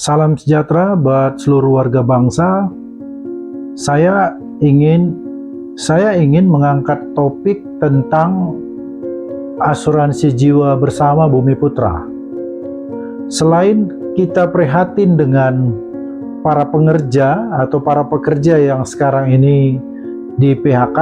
Salam sejahtera buat seluruh warga bangsa. Saya ingin mengangkat topik tentang asuransi jiwa bersama Bumi Putra. Selain kita prihatin dengan para pengerja atau para pekerja yang sekarang ini di PHK,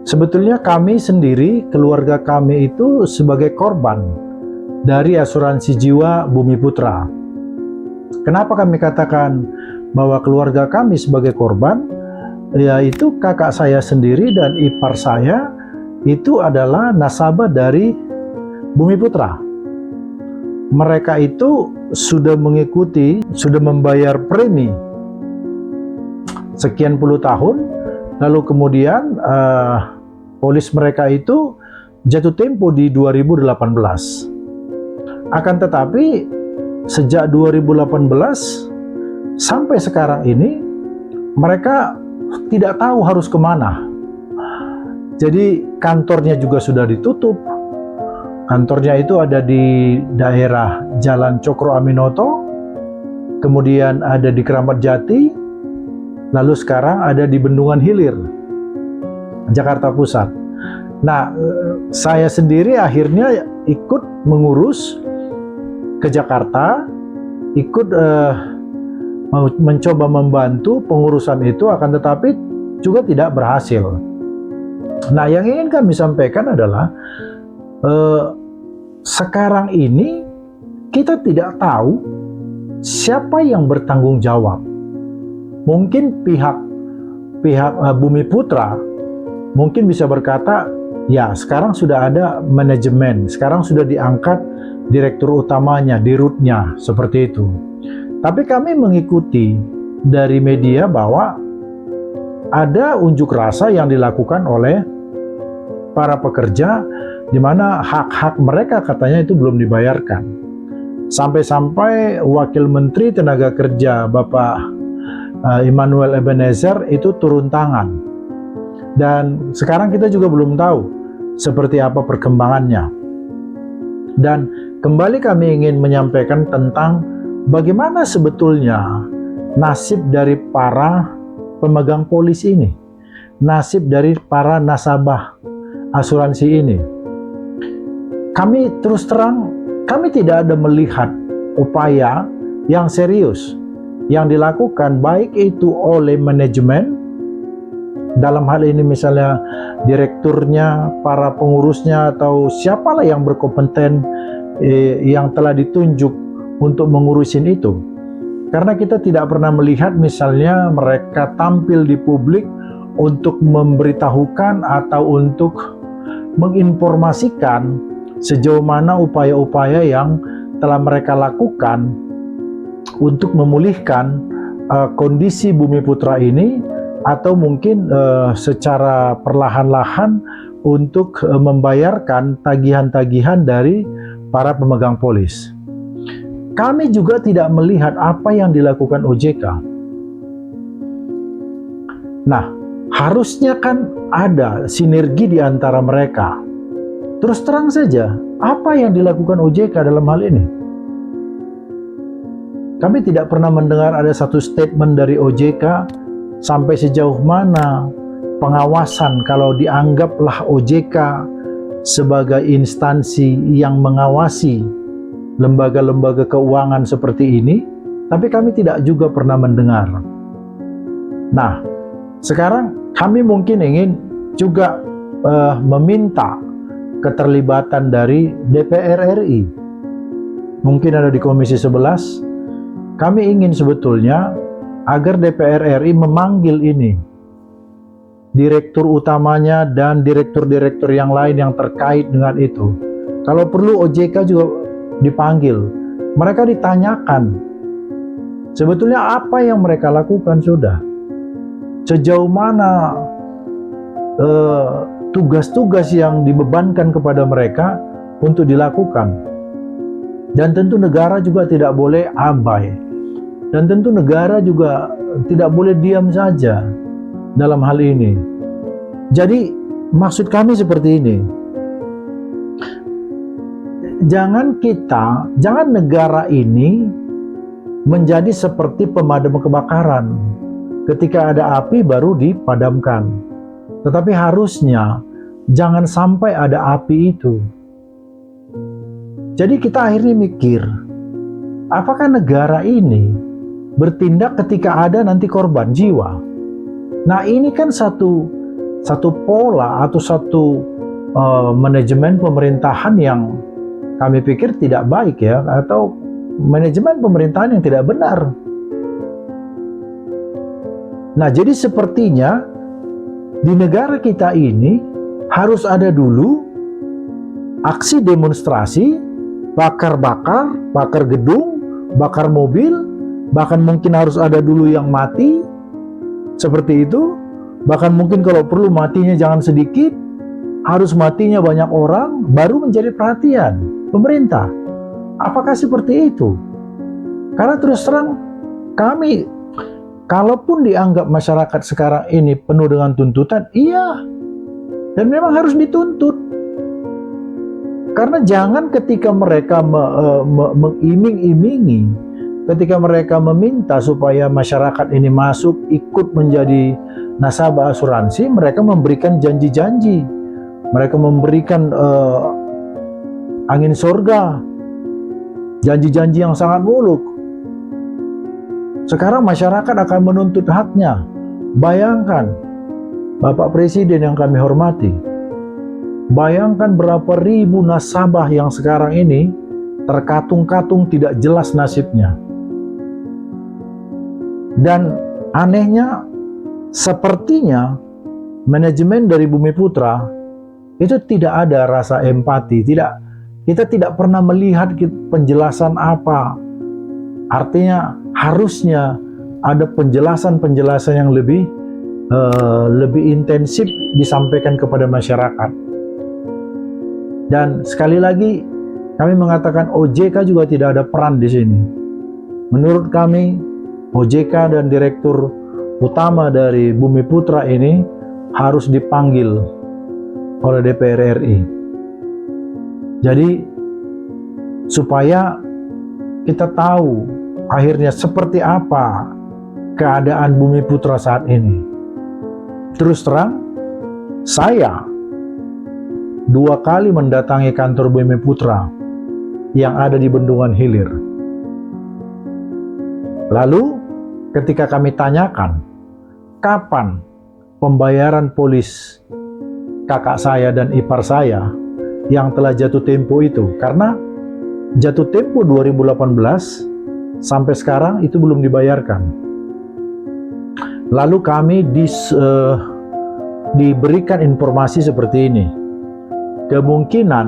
sebetulnya kami sendiri, keluarga kami itu sebagai korban dari asuransi jiwa Bumi Putra. Kenapa kami katakan bahwa keluarga kami sebagai korban? Yaitu kakak saya sendiri dan ipar saya itu adalah nasabah dari Bumi Putra. Mereka itu sudah membayar premi sekian puluh tahun, lalu kemudian polis mereka itu jatuh tempo di 2018. Akan tetapi sejak 2018 sampai sekarang ini mereka tidak tahu harus kemana. Jadi kantornya juga sudah ditutup. Kantornya itu ada di daerah Jalan Cokro Aminoto, kemudian ada di Keramat Jati, lalu sekarang ada di Bendungan Hilir, Jakarta Pusat. Nah, saya sendiri akhirnya ikut mengurus ke Jakarta, ikut mencoba membantu pengurusan itu, akan tetapi juga tidak berhasil. Nah, yang ingin kami sampaikan adalah sekarang ini kita tidak tahu siapa yang bertanggung jawab. Mungkin pihak Bumi Putra mungkin bisa berkata, ya sekarang sudah ada manajemen, sekarang sudah diangkat direktur utamanya, dirutnya, seperti itu. Tapi kami mengikuti dari media bahwa ada unjuk rasa yang dilakukan oleh para pekerja, di mana hak-hak mereka katanya itu belum dibayarkan. Sampai-sampai Wakil Menteri Tenaga Kerja Bapak Immanuel Ebenezer itu turun tangan. Dan sekarang kita juga belum tahu seperti apa perkembangannya. Dan kembali kami ingin menyampaikan tentang bagaimana sebetulnya nasib dari para pemegang polis ini, nasib dari para nasabah asuransi ini. Kami terus terang, kami tidak ada melihat upaya yang serius yang dilakukan, baik itu oleh manajemen, dalam hal ini misalnya direkturnya, para pengurusnya, atau siapalah yang berkompeten yang telah ditunjuk untuk mengurusin itu. Karena kita tidak pernah melihat misalnya mereka tampil di publik untuk memberitahukan atau untuk menginformasikan sejauh mana upaya-upaya yang telah mereka lakukan untuk memulihkan kondisi Bumi Putra ini, atau mungkin secara perlahan-lahan untuk membayarkan tagihan-tagihan dari para pemegang polis. Kami juga tidak melihat apa yang dilakukan OJK. Nah, harusnya kan ada sinergi di antara mereka. Terus terang saja, apa yang dilakukan OJK dalam hal ini? Kami tidak pernah mendengar ada satu statement dari OJK sampai sejauh mana pengawasan, kalau dianggaplah OJK sebagai instansi yang mengawasi lembaga-lembaga keuangan seperti ini, tapi kami tidak juga pernah mendengar. Nah, sekarang kami mungkin ingin juga meminta keterlibatan dari DPR RI. Mungkin ada di Komisi 11. Kami ingin sebetulnya agar DPR RI memanggil ini, direktur utamanya dan direktur-direktur yang lain yang terkait dengan itu. Kalau perlu OJK juga dipanggil. Mereka ditanyakan sebetulnya apa yang mereka lakukan sudah. Sejauh mana tugas-tugas yang dibebankan kepada mereka untuk dilakukan. Dan tentu negara juga tidak boleh abai. Dan tentu negara juga tidak boleh diam saja dalam hal ini. Jadi maksud kami seperti ini. Jangan negara ini menjadi seperti pemadam kebakaran. Ketika ada api baru dipadamkan. Tetapi harusnya jangan sampai ada api itu. Jadi kita akhirnya mikir, apakah negara ini bertindak ketika ada nanti korban jiwa? Nah, ini kan satu pola atau satu manajemen pemerintahan yang kami pikir tidak baik ya, atau manajemen pemerintahan yang tidak benar. Nah, jadi sepertinya di negara kita ini harus ada dulu aksi demonstrasi, bakar-bakar, bakar gedung, bakar mobil, bahkan mungkin harus ada dulu yang mati, seperti itu. Bahkan mungkin kalau perlu matinya jangan sedikit, harus matinya banyak orang, baru menjadi perhatian pemerintah. Apakah seperti itu? Karena terus terang kami, kalaupun dianggap masyarakat sekarang ini penuh dengan tuntutan, iya, dan memang harus dituntut. Karena jangan ketika mereka mengiming-imingi, ketika mereka meminta supaya masyarakat ini masuk ikut menjadi nasabah asuransi, mereka memberikan janji-janji, mereka memberikan angin surga, janji-janji yang sangat muluk. Sekarang masyarakat akan menuntut haknya. Bayangkan, Bapak Presiden yang kami hormati, bayangkan berapa ribu nasabah yang sekarang ini terkatung-katung tidak jelas nasibnya. Dan anehnya, sepertinya manajemen dari Bumi Putra itu tidak ada rasa empati. Kita tidak pernah melihat penjelasan apa. Artinya harusnya ada penjelasan-penjelasan yang lebih intensif disampaikan kepada masyarakat. Dan sekali lagi kami mengatakan OJK juga tidak ada peran di sini. Menurut kami OJK dan Direktur Utama dari Bumi Putra ini harus dipanggil oleh DPR RI. Jadi supaya kita tahu akhirnya seperti apa keadaan Bumi Putra saat ini. Terus terang, saya 2 kali mendatangi kantor Bumi Putra yang ada di Bendungan Hilir. Lalu ketika kami tanyakan kapan pembayaran polis kakak saya dan ipar saya yang telah jatuh tempo itu, karena jatuh tempo 2018 sampai sekarang itu belum dibayarkan. Lalu kami diberikan informasi seperti ini. Kemungkinan,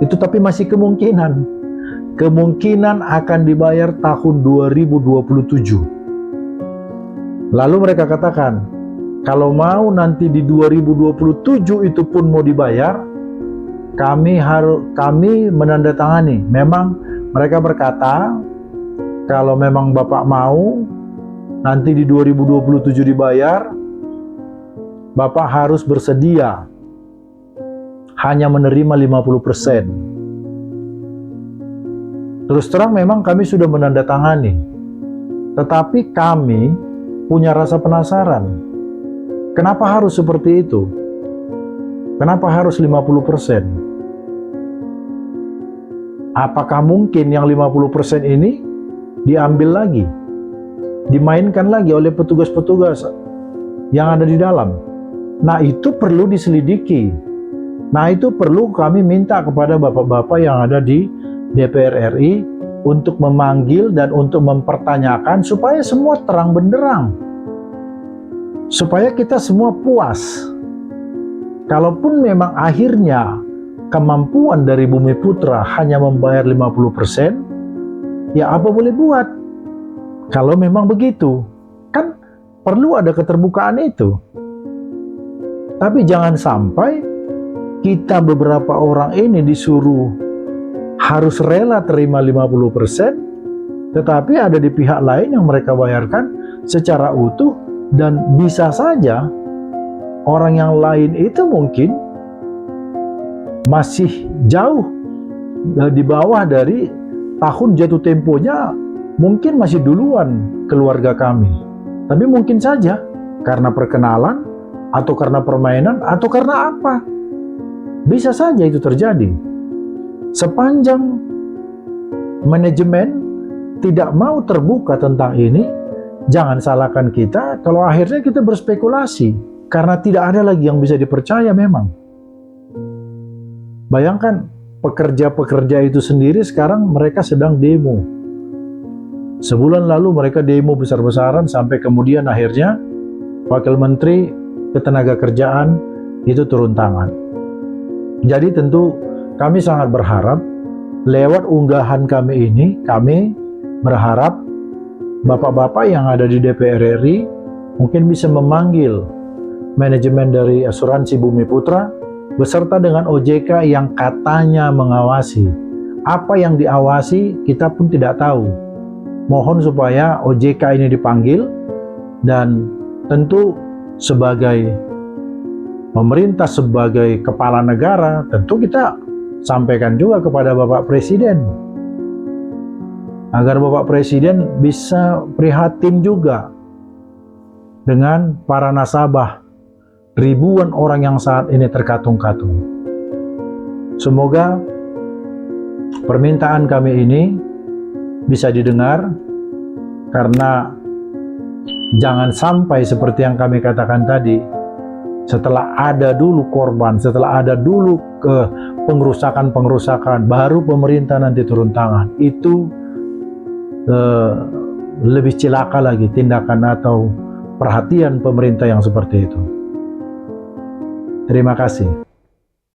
itu tapi masih kemungkinan akan dibayar tahun 2027. Lalu mereka katakan, kalau mau nanti di 2027 itu pun mau dibayar, kami menandatangani. Memang mereka berkata, kalau memang Bapak mau nanti di 2027 dibayar, Bapak harus bersedia hanya menerima 50%. Terus terang memang kami sudah menandatangani, tetapi kami punya rasa penasaran. Kenapa harus seperti itu? Kenapa harus 50%? Apakah mungkin yang 50% ini diambil lagi, dimainkan lagi oleh petugas-petugas yang ada di dalam? Nah, itu perlu diselidiki. Nah, itu perlu kami minta kepada bapak-bapak yang ada di DPR RI untuk memanggil dan untuk mempertanyakan supaya semua terang benderang, supaya kita semua puas. Kalaupun memang akhirnya kemampuan dari Bumi Putra hanya membayar 50%, ya apa boleh buat. Kalau memang begitu, kan perlu ada keterbukaan itu. Tapi jangan sampai kita beberapa orang ini disuruh harus rela terima 50%, tetapi ada di pihak lain yang mereka bayarkan secara utuh, dan bisa saja orang yang lain itu mungkin masih jauh di bawah dari tahun jatuh temponya mungkin masih duluan keluarga kami. Tapi mungkin saja karena perkenalan, atau karena permainan, atau karena apa. Bisa saja itu terjadi. Sepanjang manajemen tidak mau terbuka tentang ini, jangan salahkan kita kalau akhirnya kita berspekulasi. Karena tidak ada lagi yang bisa dipercaya memang. Bayangkan, pekerja-pekerja itu sendiri sekarang mereka sedang demo. Sebulan lalu mereka demo besar-besaran sampai kemudian akhirnya Wakil Menteri Ketenagakerjaan itu turun tangan. Jadi tentu kami sangat berharap lewat unggahan kami ini, kami berharap bapak-bapak yang ada di DPR RI mungkin bisa memanggil manajemen dari asuransi Bumi Putra beserta dengan OJK yang katanya mengawasi. Apa yang diawasi kita pun tidak tahu. Mohon supaya OJK ini dipanggil, dan tentu sebagai pemerintah, sebagai kepala negara, tentu kita sampaikan juga kepada Bapak Presiden agar Bapak Presiden bisa prihatin juga dengan para nasabah, ribuan orang yang saat ini terkatung-katung. Semoga permintaan kami ini bisa didengar, karena jangan sampai seperti yang kami katakan tadi, setelah ada dulu korban, setelah ada dulu pengrusakan, baru pemerintah nanti turun tangan. Itu lebih celaka lagi tindakan atau perhatian pemerintah yang seperti itu. Terima kasih.